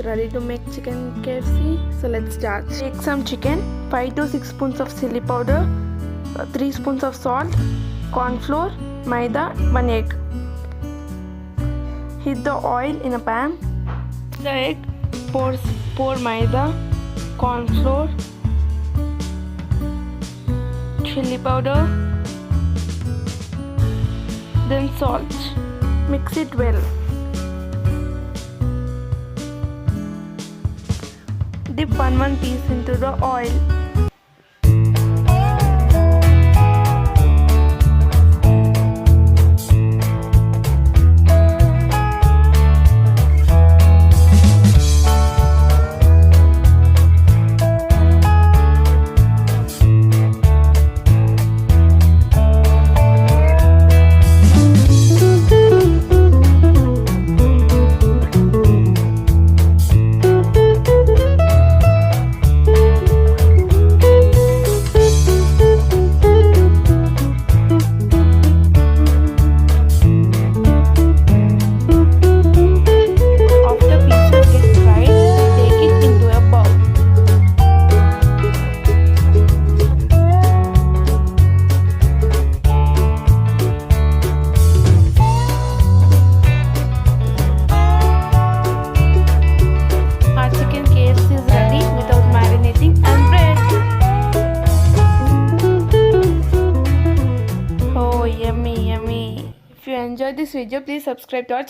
ready to make chicken KFC. So let's start. Take some chicken, 5 to 6 spoons of chili powder, 3 spoons of salt, corn flour, maida, 1 egg. Heat the oil in a pan. The egg, pour maida, corn flour, chili powder, then salt. Mix it well. Dip one piece into the oil. Yummy. If you enjoyed this video, please subscribe to our channel.